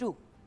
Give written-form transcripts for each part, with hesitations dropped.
2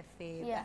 FA, Yeah,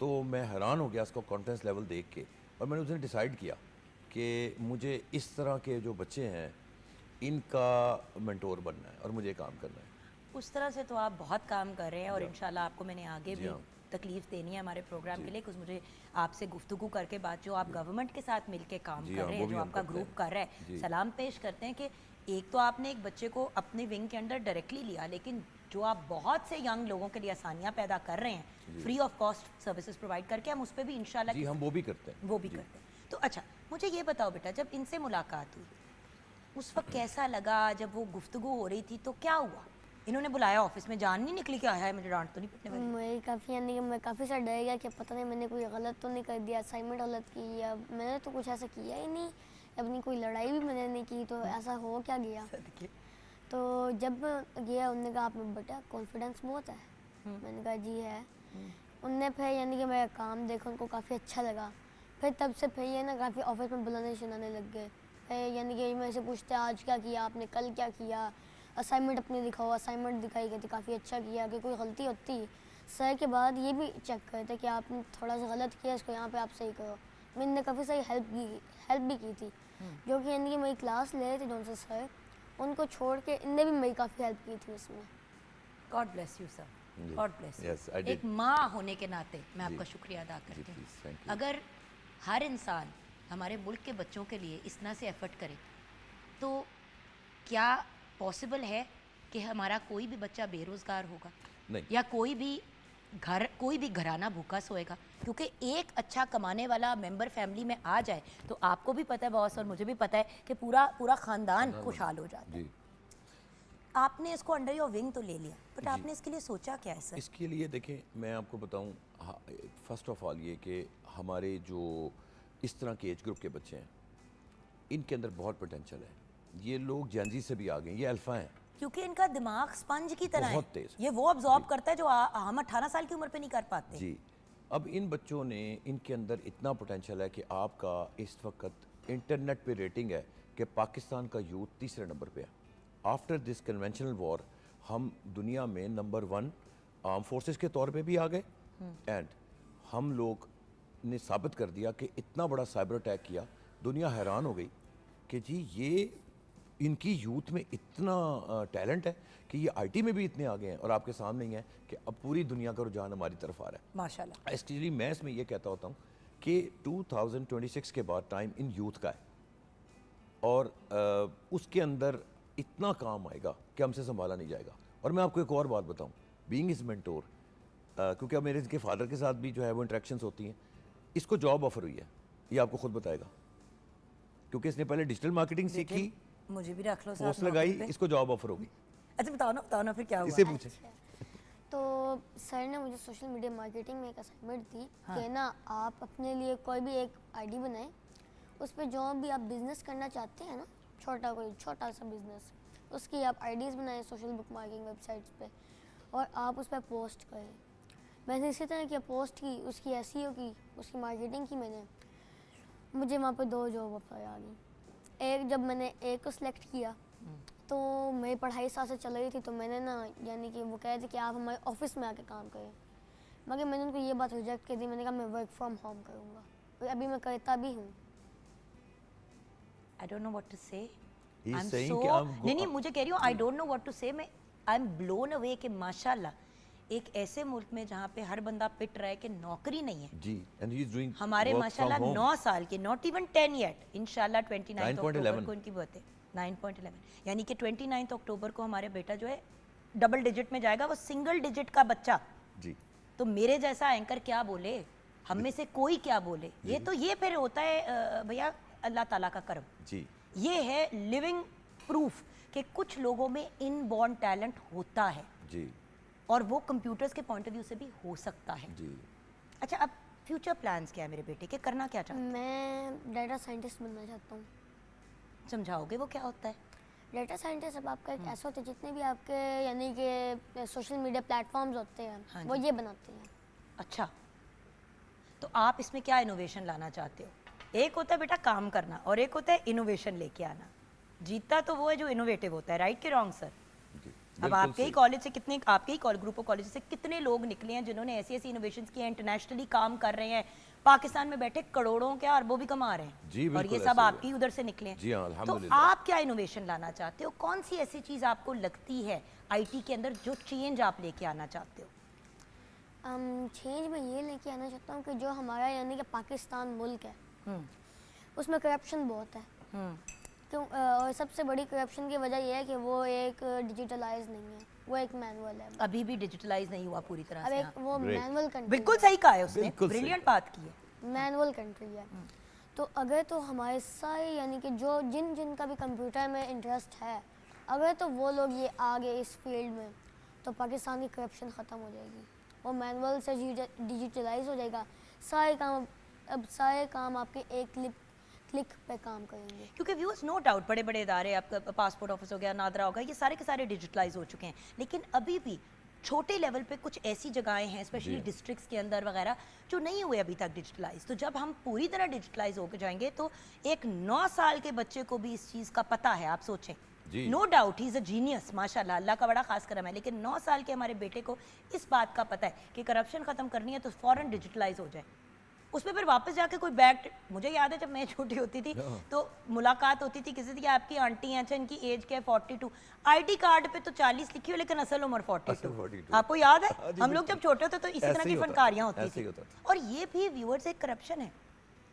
تو میں حیران ہو گیا اس کا کانفیڈنس لیول دیکھ کے, اور میں نے اس دن ڈیسائیڈ کیا کہ مجھے اس طرح کے جو بچے ہیں ان کا مینٹور بننا ہے اور مجھے کام کرنا ہے. اس طرح سے تو آپ بہت کام کر رہے ہیں, اور انشاءاللہ آپ کو میں نے آگے بھی تکلیف دینی ہے ہمارے پروگرام کے لیے, کچھ مجھے آپ سے گفتگو کر کے بعد جو آپ گورنمنٹ کے ساتھ مل کے کام کر رہے ہیں, جو آپ کا گروپ کر رہا ہے, سلام پیش کرتے ہیں کہ ایک تو آپ نے ایک بچے کو اپنے ونگ کے اندر ڈائریکٹلی لیا, لیکن جو آپ بہت سے ینگ لوگوں کے لیے آسانیاں پیدا کر رہے ہیں free of cost services provide کر کے, ہم اس پہ بھی انشاءاللہ جی ہم وہ بھی کرتے ہیں. وہ بھی کرتے ہیں. تو اچھا مجھے یہ بتاؤ بیٹا, جب ان سے ملاقات ہوئی اس وقت کیسا لگا؟ جب وہ گفتگو ہو رہی تھی تو کیا ہوا؟ انہوں نے بلایا آفس میں, جان نہیں نکلی کہ آیا ہے مجھے ڈانٹ تو نہیں پٹنے والی؟ میں کافی یعنی کہ میں کافی سا ڈر گیا کہ پتہ نہیں میں نے کوئی غلط تو نہیں کر دیا, اسائنمنٹ غلط کی, یا میں نے تو کچھ ایسا کیا ہی نہیں, اپنی کوئی لڑائی بھی میں نے نہیں کی, تو ایسا ہو کیا گیا. تو جب گیا انہوں نے کہا آپ میں بیٹا کانفیڈنس بہت ہے. میں نے کہا جی ہے. ان نے پھر یعنی کہ میرا کام دیکھا, ان کو کافی اچھا لگا. پھر تب سے پھر یہ نا کافی آفس میں بلانے شنانے لگ گئے. پھر یعنی کہ میں سے پوچھتے آج کیا کیا آپ نے, کل کیا کیا, اسائنمنٹ اپنے دکھاؤ, اسائنمنٹ دکھائی گئی تھی, کافی اچھا کیا, کہ کوئی غلطی ہوتی سر کے بعد یہ بھی چیک کرتے کہ آپ نے تھوڑا سا غلط کیا, اس کو یہاں پہ آپ صحیح کرو. میں نے کافی ساری ہیلپ بھی کی تھی, جو کہ یعنی کہ میری کلاس لے رہے تھے جون سے سر, ان کو چھوڑ کے ان نے بھی میری کافی ہیلپ کی تھی اس میں. God bless you sir, God bless you. ایک ماں ہونے کے ناطے میں آپ کا شکریہ ادا کرتی ہوں. اگر ہر انسان ہمارے ملک کے بچوں کے لیے اس طرح سے ایفرٹ کرے تو کیا پاسبل ہے کہ ہمارا کوئی بھی بچہ بے روزگار ہوگا, یا کوئی بھی گھرانہ بھوکا سوئے گا؟ کیونکہ ایک اچھا کمانے والا ممبر فیملی میں آ جائے تو آپ کو بھی پتہ ہے باس, اور مجھے بھی پتہ ہے کہ پورا خاندان خوشحال ہو جاتا ہے. آپ نے اس کو انڈر یور ونگ تو لے لیا, بٹ آپ نے اس کے لیے سوچا کیا ہے سر؟ اس کے لیے دیکھیں میں آپ کو بتاؤں, فرسٹ آف آل یہ کہ ہمارے جو اس طرح کے ایج گروپ کے بچے ہیں ان کے اندر بہت پوٹینشیل ہے. یہ لوگ جینزی سے بھی آگے ہیں, یہ الفا ہیں, کیونکہ ان کا دماغ سپنج کی طرح ہے, بہت تیز, یہ وہ ابزارب کرتا ہے جو ہم 18 سال کی عمر پہ نہیں کر پاتے. جی اب ان بچوں نے, ان کے اندر اتنا پوٹینشیل ہے کہ آپ کا اس وقت انٹرنیٹ پہ ریٹنگ ہے کہ پاکستان کا یوتھ تیسرے نمبر پہ ہے. آفٹر دس کنونشنل وار ہم دنیا میں نمبر 1 آرم فورسز کے طور پہ بھی آ گئے, اینڈ ہم لوگ نے ثابت کر دیا کہ اتنا بڑا سائبر اٹیک کیا, دنیا حیران ہو گئی کہ جی یہ ان کی یوتھ میں اتنا ٹیلنٹ ہے کہ یہ آئی ٹی میں بھی اتنے آگے ہیں, اور آپ کے سامنے ہی ہیں کہ اب پوری دنیا کا رجحان ہماری طرف آ رہا ہے ماشاءاللہ. ایکچولی میں اس میں یہ کہتا ہوتا ہوں کہ 2026 کے بعد ٹائم ان یوتھ کا ہے, اور اس کے اندر اتنا کام آئے گا کہ ہم سے سنبھالا نہیں جائے گا. اور میں آپ کو ایک اور بات بتاؤں, بینگ از مینٹور, کیونکہ اب میرے اس کے فادر کے ساتھ بھی جو ہے وہ انٹریکشنز ہوتی ہیں, اس کو جاب آفر ہوئی ہے, یہ آپ کو خود بتائے گا, کیونکہ اس نے پہلے ڈیجیٹل مارکیٹنگ سیکھی, مجھے بھی رکھ لو ساتھ, پوسٹ لگائی, اس کو جاب آفر ہوگی. اچھا بتاؤ نا پھر کیا ہوا؟ اسے پوچھیں. تو سر نے مجھے سوشل میڈیا مارکیٹنگ میں ایک اسائنمنٹ دی کہ نا آپ اپنے لیے کوئی بھی ایک آئی ڈی بنائیں, اس پہ جو بھی آپ بزنس کرنا چاہتے ہیں نا, چھوٹا سا بزنس, اس کی آپ آئی ڈیز بنائیں سوشل بک مارکیٹنگ ویب سائٹس پہ, اور آپ اس پہ پوسٹ کریں. میں نے اسی طرح کیا, پوسٹ کی, اس کی ایس ای او کی, اس کی مارکیٹنگ کی میں نے, مجھے وہاں پہ 2 جاب آفر آ گئی. ایک جب میں نے ایک کو سلیکٹ کیا تو میری پڑھائی ساتھ سے چل رہی تھی, تو میں نے نا یعنی کہ وہ کہے تھے کہ آپ ہمارے آفس میں آ کے کام کریں, مگر میں نے ان کو یہ بات ریجیکٹ کر دی. میں نے کہا میں ورک فرام ہوم کروں گا, اور ابھی میں کرتا بھی ہوں. I don't know what to say. He's I'm saying so, کہ آپ نہیں مجھے کہہ رہی ہوں I don't know what to say. میں I'm blown away کہ ماشاءاللہ ایک ایسے ملک میں جہاں پہ ہر بندہ پٹ رہا ہے کہ نوکری نہیں ہے, جی اینڈ ہی از ڈوئنگ ہمارے ماشاءاللہ 9 سال کے, not even 10 yet, انشاءاللہ 29 اکتوبر کو ان کی برتھ ہے, 9.11, یعنی کہ 29 اکتوبر کو ہمارے بیٹا جو ہے ڈبل ڈیجٹ میں جائے گا, وہ سنگل ڈیجٹ کا بچہ. جی تو میرے جیسا اینکر کیا بولے, ہم میں سے کوئی کیا بولے, یہ تو یہ پھر ہوتا ہے بھیا اللہ تعالیٰ کا کرم. جی یہ ہے لیونگ پروف کہ کچھ لوگوں میں ان بورن ٹیلنٹ ہوتا ہے, جی, اور وہ کمپیوٹرز کے پوائنٹ آف ویو سے بھی ہو سکتا ہے. جی. اچھا اب فیوچر پلانز کیا ہے میرے بیٹے کے, کرنا کیا چاہتے ہیں؟ میں ڈیٹا سائنٹسٹ بننا چاہتا ہوں. سمجھاؤ گے وہ کیا ہوتا ہے؟ ڈیٹا سائنٹسٹ اب آپ کا ایک ایسا ہوتا ہے, جتنے بھی آپ کے یعنی کہ سوشل میڈیا پلیٹ فارمز ہوتے ہیں وہ یہ بناتے ہیں. اچھا تو آپ اس میں کیا انوویشن لانا چاہتے ہو؟ ایک ہوتا ہے بیٹا کام کرنا, اور ایک ہوتا ہے انوویشن لے کے آنا. جیتتا تو وہ ہے جو انوویٹو ہوتا ہے, رائٹ کہ رانگ سر؟ اب آپ کے ہی کالج سے کتنے, آپ کے ہی گروپ آف کالج سے کتنے لوگ نکلے ہیں جنہوں نے ایسی ایسی انوویشنز کی ہیں, انٹرنیشنلی کام کر رہے ہیں, پاکستان میں بیٹھے کروڑوں کے اربوں بھی کما رہے ہیں, جی اور بالکل یہ سب آپ کی ادھر سے نکلے ہیں. جی ہاں تو الحمدللہ. آپ کیا انوویشن لانا چاہتے ہو, کون سی ایسی چیز آپ کو لگتی ہے آئی ٹی کے اندر جو چینج آپ لے کے آنا چاہتے ہو؟ چینج میں یہ لے کے آنا چاہتا ہوں کہ جو ہمارا یعنی کہ پاکستان ملک ہے اس میں کرپشن بہت ہے, کیوں, اور سب سے بڑی کرپشن کی وجہ یہ ہے کہ وہ ایک ڈیجیٹلائز نہیں ہے, وہ ایک مینول ہے, ابھی بھی ڈیجیٹلائز نہیں ہوا پوری طرح اب سے. ایک وہ مینول کنٹری, بالکل صحیح کہا ہے اس نے, بالکل صحیح. بریلینٹ بات کی ہے. مینول کنٹری ہے. تو اگر تو ہمارے سارے یعنی کہ جو جن کا بھی کمپیوٹر میں انٹرسٹ ہے, اگر تو وہ لوگ یہ آگے اس فیلڈ میں, تو پاکستان کی کرپشن ختم ہو جائے گی, اور مینول سے ڈیجیٹلائز ہو جائے گا. سارے کام آپ کے ایک کلک پہ کام کریں گے. کیونکہ ویورز نو ڈاؤٹ بڑے بڑے ادارے, آپ کا پاسپورٹ آفس ہو گیا, نادرا ہوگا, یہ سارے کے سارے ڈیجیٹلائز ہو چکے ہیں, لیکن ابھی بھی چھوٹے لیول پہ کچھ ایسی جگہیں ہیں اسپیشلی ڈسٹرکٹس کے اندر وغیرہ جو نہیں ہوئے ابھی تک ڈیجیٹلائز. تو جب ہم پوری طرح ڈیجیٹلائز ہو کے جائیں گے تو ایک 9 سال کے بچے کو بھی اس چیز کا پتہ ہے. آپ سوچیں, no doubt he is a genius, ماشاء اللہ, اللہ کا بڑا خاص کرم ہے, لیکن 9 سال کے ہمارے بیٹے کو اس بات کا پتہ ہے کہ کرپشن ختم کرنی ہے تو فوراً ڈیجیٹلائز ہو جائے. اس پہ پھر واپس جا کے کوئی بیک, مجھے یاد ہے جب میں چھوٹی ہوتی تھی تو ملاقات ہوتی تھی کسی سے کہ آپ کی آنٹی ہیں, اچھا ان کی ایج کیا ہے, 42, آئی ڈی کارڈ پہ تو 40 لکھی ہو لیکن اصل عمر 42. آپ کو یاد ہے ہم لوگ جب چھوٹے ہوتے تو اسی طرح کی فنکاریاں ہوتی تھی. اور یہ بھی ویورز ایک کرپشن ہے.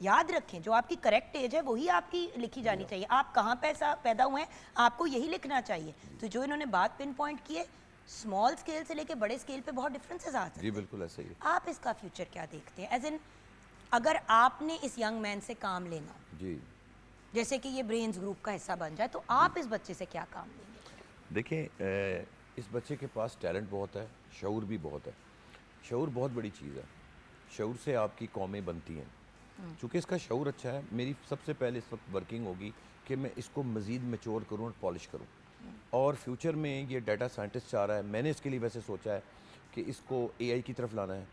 یاد رکھیں, جو آپ کی کریکٹ ایج ہے وہی آپ کی لکھی جانی چاہیے. آپ کہاں پیدا ہوئے ہیں آپ کو یہی لکھنا چاہیے. تو جو انہوں نے بات پن پوائنٹ کی ہے, اسمال اسکیل سے لے کے بڑے اسکیل پہ بہت ڈفرینسز آ سکتے ہیں. جی بالکل ایسا ہی ہے. آپ اس کا فیوچر کیا دیکھتے ہیں, ایز ان اگر آپ نے اس ینگ مین سے کام لینا ہو, جی جیسے کہ یہ برینز گروپ کا حصہ بن جائے, تو آپ اس بچے سے کیا کام لیں گے؟ دیکھیں, اس بچے کے پاس ٹیلنٹ بہت ہے, شعور بھی بہت ہے. شعور بہت بڑی چیز ہے, شعور سے آپ کی قومیں بنتی ہیں. چونکہ اس کا شعور اچھا ہے, میری سب سے پہلے اس وقت ورکنگ ہوگی کہ میں اس کو مزید میچور کروں اور پالش کروں. اور فیوچر میں یہ ڈیٹا سائنٹسٹ چاہ رہا ہے, میں نے اس کے لیے ویسے سوچا ہے کہ اس کو اے آئی کی طرف لانا ہے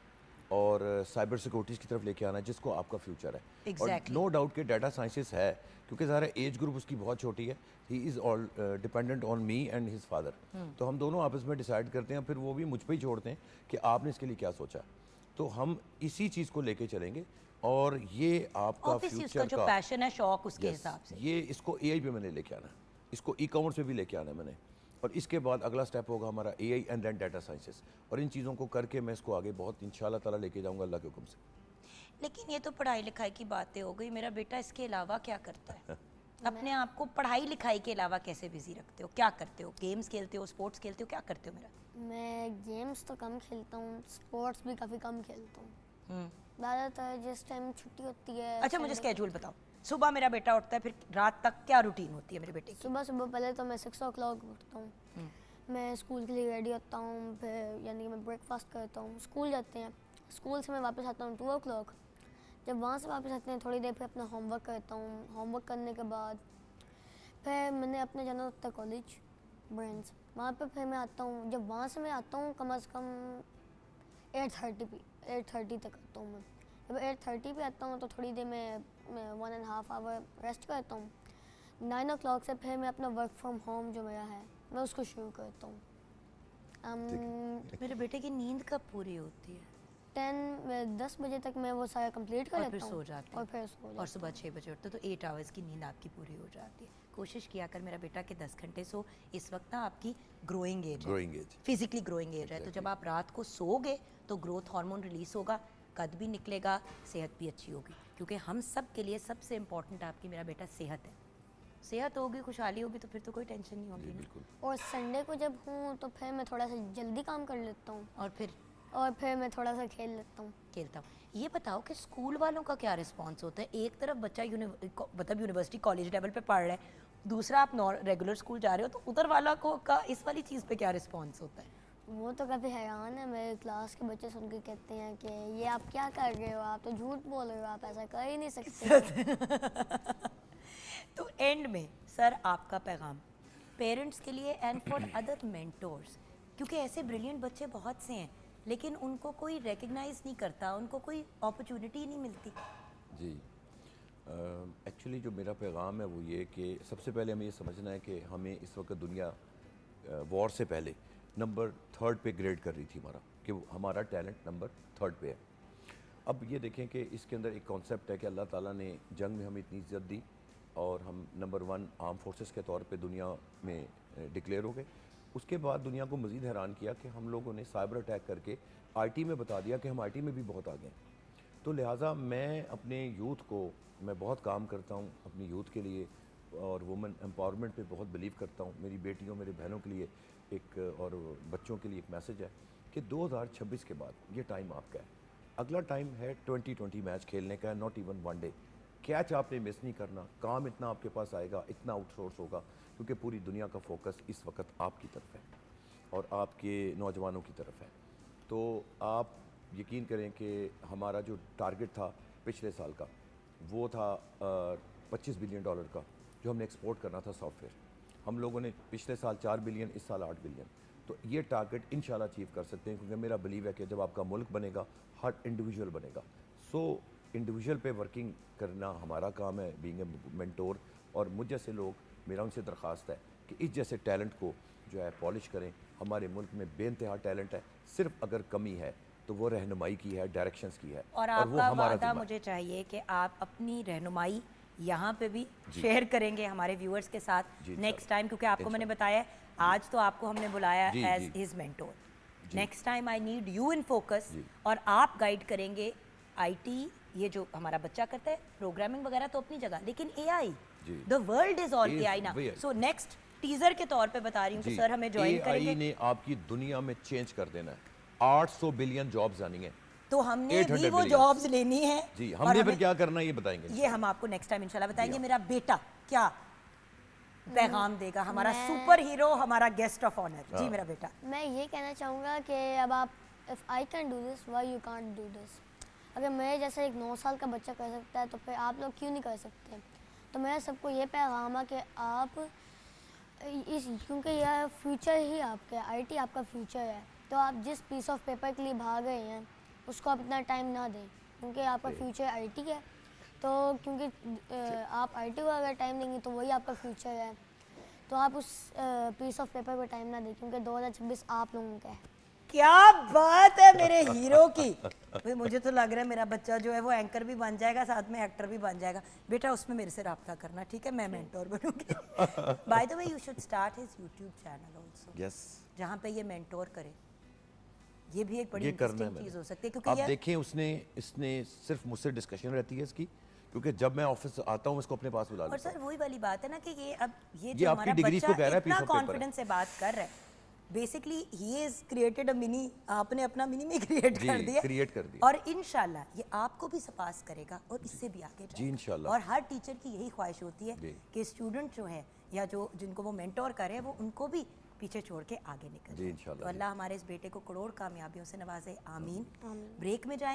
اور سائبر سیکورٹیز کی طرف لے کے آنا ہے, جس کو آپ کا فیوچر ہے. اور نو ڈاؤٹ کہ ڈیٹا سائنسز ہے, کیونکہ ظاہر ایج گروپ اس کی بہت چھوٹی ہے. He is all dependent on me and his father. تو ہم دونوں آپس میں ڈیسائیڈ کرتے ہیں, پھر وہ بھی مجھ پہ ہی چھوڑتے ہیں کہ آپ نے اس کے لیے کیا سوچا. تو ہم اسی چیز کو لے کے چلیں گے, اور یہ آپ کا فیوچر جو پیشن ہے, شوق, اس کے حساب سے یہ اس کو اے آئی پہ میں نے لے کے آنا ہے, اس کو ای کامرس پہ بھی لے کے آنا ہے میں نے. اور اس کے بعد اگلا سٹیپ ہوگا ہمارا اے آئی اینڈ دین ڈیٹا سائنسز. اور ان چیزوں کو کر کے میں اس کو آگے بہت انشاءاللہ تعالیٰ لے کے جاؤں گا اللہ کے حکم سے. لیکن یہ تو پڑھائی لکھائی کی باتیں ہو گئی, میرا بیٹا اس کے علاوہ کیا کرتا ہے؟ اپنے آپ کو پڑھائی لکھائی کے علاوہ کیسے بزی رکھتے ہو, کیا کرتے ہو؟ گیمز کھیلتے ہو, اسپورٹس کھیلتے ہو, کیا کرتے ہو؟ میرا میں گیمز تو کم کھیلتا ہوں, اسپورٹس بھی کافی کم کھیلتا ہوں. زیادہ تر جس ٹائم چھٹی ہوتی ہے. اچھا مجھے اسکیجول بتاؤ, صبح میرا بیٹا اٹھتا ہے, پھر رات تک کیا روٹین ہوتی ہے میرے بیٹے کی؟ صبح پہلے تو میں 6 o'clock اٹھتا ہوں, میں اسکول کے لیے ریڈی ہوتا ہوں, پھر یعنی کہ میں بریک فاسٹ کرتا ہوں, اسکول جاتے ہیں, اسکول سے میں واپس آتا ہوں 2 o'clock. جب وہاں سے واپس آتے ہیں تھوڑی دیر پھر اپنا ہوم ورک کرتا ہوں. ہوم ورک کرنے کے بعد پھر میں نے اپنے جانا ہوتا ہے کالج برینز, وہاں پہ پھر میں آتا ہوں. جب وہاں سے میں آتا ہوں کم از کم 8:30 تک آتا ہوں. میں جب 8:30 پہ آتا ہوں تو تھوڑی دیر میں 1.5 hour ریسٹ کرتا ہوں. 9 o'clock سے پھر میں اپنا ورک فرام ہوم جو میرا ہے میں اس کو شروع کرتا ہوں. میرے بیٹے کی نیند کب پوری ہوتی ہے؟ 10 بجے تک میں وہ سارا کمپلیٹ کر لیتا ہوں, اور پھر سو جاتے ہیں, اور صبح 6 بجے اٹھتے تو 8 hours کی نیند آپ کی پوری ہو جاتی ہے. کوشش کیا کر میرا بیٹا کہ 10 گھنٹے سو. اس وقت نا آپ کی گروئنگ ایج ہے, فزیکلی گروئنگ ایج ہے, تو جب آپ رات کو سو گے تو گروتھ ہارمون ریلیز ہوگا, قد بھی نکلے گا, صحت بھی اچھی ہوگی. کیونکہ ہم سب کے لیے سب سے امپورٹنٹ آپ کی میرا بیٹا صحت ہے. صحت ہوگی, خوشحالی ہوگی, تو پھر تو کوئی ٹینشن نہیں ہوگی نا. اور سنڈے کو جب ہوں تو پھر میں تھوڑا سا جلدی کام کر لیتا ہوں, اور پھر میں تھوڑا سا کھیلتا ہوں. یہ بتاؤ کہ اسکول والوں کا کیا رسپانس ہوتا ہے؟ ایک طرف بچہ مطلب یونیورسٹی کالج لیول پہ پڑھ رہا ہے, دوسرا آپ ریگولر اسکول جا رہے ہو, تو ادھر والا کا اس والی چیز پہ کیا رسپانس ہوتا ہے؟ وہ تو کافی حیران ہے. میرے کلاس کے بچے سن کے کہتے ہیں کہ یہ آپ کیا کر رہے ہو, آپ تو جھوٹ بول رہے ہو, آپ ایسا کر ہی نہیں سکتے. تو اینڈ میں سر آپ کا پیغام پیرنٹس کے لیے اینڈ فار ادر مینٹورس, کیونکہ ایسے بریلینٹ بچے بہت سے ہیں لیکن ان کو کوئی ریکگنائز نہیں کرتا, ان کو کوئی اپرچونٹی نہیں ملتی. جی ایکچولی جو میرا پیغام ہے وہ یہ کہ سب سے پہلے ہمیں یہ سمجھنا ہے کہ ہمیں اس وقت دنیا وار سے پہلے نمبر 3 پہ گریڈ کر رہی تھی ہمارا کہ ہمارا ٹیلنٹ نمبر 3 پہ ہے. اب یہ دیکھیں کہ اس کے اندر ایک کانسیپٹ ہے کہ اللہ تعالیٰ نے جنگ میں ہمیں اتنی عزت دی اور ہم نمبر 1 آرم فورسز کے طور پہ دنیا میں ڈکلیئر ہو گئے. اس کے بعد دنیا کو مزید حیران کیا کہ ہم لوگوں نے سائبر اٹیک کر کے آئی ٹی میں بتا دیا کہ ہم آئی ٹی میں بھی بہت آگے ہیں. تو لہٰذا میں اپنے یوتھ کو میں بہت کام کرتا ہوں اپنی یوتھ کے لیے اور وومن امپاورمنٹ پہ بہت بلیو کرتا ہوں. میری بیٹیوں میرے بہنوں کے لیے ایک اور بچوں کے لیے ایک میسج ہے کہ 2026 کے بعد یہ ٹائم آپ کا ہے. اگلا ٹائم ہے 2020 میچ کھیلنے کا ہے, ناٹ ایون 1 ڈے. کیچ آپ نے مس نہیں کرنا, کام اتنا آپ کے پاس آئے گا, اتنا آؤٹ سورس ہوگا, کیونکہ پوری دنیا کا فوکس اس وقت آپ کی طرف ہے اور آپ کے نوجوانوں کی طرف ہے. تو آپ یقین کریں کہ ہمارا جو ٹارگٹ تھا پچھلے سال کا وہ تھا $25 بلین کا, جو ہم نے ایکسپورٹ کرنا تھا سافٹ ویئر. ہم لوگوں نے پچھلے سال 4 بلین, اس سال 8 بلین. تو یہ ٹارگٹ انشاءاللہ اچیو کر سکتے ہیں, کیونکہ میرا بلیو ہے کہ جب آپ کا ملک بنے گا ہر انڈیویجول بنے گا. سو انڈیویجول پہ ورکنگ کرنا ہمارا کام ہے, بینگ اے مینٹور. اور مجھ جیسے لوگ, میرا ان سے درخواست ہے کہ اس جیسے ٹیلنٹ کو جو ہے پالش کریں. ہمارے ملک میں بے انتہا ٹیلنٹ ہے, صرف اگر کمی ہے تو وہ رہنمائی کی ہے, ڈائریکشنز کی ہے. اور آپ وہ کا ہمارا وعدہ ذمہ ہے. مجھے چاہیے کہ آپ اپنی رہنمائی یہاں پہ بھی شیئر کریں گے ہمارے ویورز کے ساتھ نیکسٹ ٹائم, کیونکہ آپ کو میں نے بتایا ہے آج تو آپ کو ہم نے بلایا as his mentor. Next time I need you in focus, اور آپ گائیڈ کریں گے آئی ٹی. یہ جو ہمارا بچہ کرتا ہے پروگرامنگ وغیرہ تو اپنی جگہ, لیکن اے آئی, دا ورلڈ از آل اے آئی نا. سو نیکسٹ ٹیزر کے طور پہ بتا رہی ہوں کہ سر ہمیں جوائن کریں گے. اے آئی نے آپ کی دنیا میں چینج کر دینا ہے. 800 بلین جابز آنی ہیں, تو ہم نے بھی وہ جابز لینی ہے. جی ہم نے پھر کیا کرنا ہے یہ بتائیں گے, یہ ہم آپ کو نیکسٹ ٹائم انشاءاللہ بتائیں گے. میرا بیٹا کیا پیغام دے گا, ہمارا سپر ہیرو, ہمارا گیسٹ آف آنر. جی میرا بیٹا. میں یہ کہنا چاہوں گا کہ اب آپ if I can do this, why you can't do this. اگر میں جیسے ایک 9 سال کا بچہ کر سکتا ہے تو پھر آپ لوگ کیوں نہیں کر سکتے. تو میرا سب کو یہ پیغام ہے کہ آپ کیونکہ یہ فیوچر ہی آپ کا ہے, آئی ٹی آپ کا فیوچر ہے, تو آپ جس پیس آف پیپر کے لیے بھاگ رہے ہیں اس کو آپ اتنا ٹائم نہ دیں, کیونکہ آپ کا فیوچر آئی ٹی ہے. تو کیونکہ آپ آئی ٹی کو اگر ٹائم دیں گے تو وہی آپ کا فیوچر ہے. تو آپ اس پیس آف پیپر پہ ٹائم نہ دیں, کیونکہ 2026 آپ لوگوں کا ہے. کیا بات ہے میرے ہیرو کی. مجھے تو لگ رہا ہے میرا بچہ جو ہے وہ اینکر بھی بن جائے گا, ساتھ میں ایکٹر بھی بن جائے گا. بیٹا اس میں میرے سے رابطہ کرنا, ٹھیک ہے, میں مینٹور بنوں گی. By the way you should start his YouTube channel also, جہاں پہ یہ مینٹور کرے. یہ بھی ایک بڑی انٹرسٹنگ چیز ہو سکتی ہے, کیونکہ آپ دیکھیں اس نے صرف مجھ سے ڈسکشن رہتی ہے اس کی, کیونکہ جب میں آفس آتا ہوں اس کو اپنے پاس بلا لیتا ہوں. اور سر وہی والی بات ہے نا کہ یہ اب یہ جو ہمارا بچہ اتنا کانفیڈنس سے بات کر رہا ہے, basically he is created a منی, آپ نے اپنا منی میں کریٹ کر دیا, اور انشاءاللہ یہ آپ کو بھی سپاس کرے گا اور اس سے بھی آگے جائے گا. انشاءاللہ. اور ہر ٹیچر کی یہی خواہش ہوتی ہے کہ اسٹوڈنٹ جو ہے یا جو جن کو وہ مینٹور کرے وہ ان کو بھی پیچھے چھوڑ کے آگے نکل جائے. تو اللہ ہمارے اس بیٹے کو کروڑ کامیابیوں سے نوازے, آمین. بریک میں جائیں.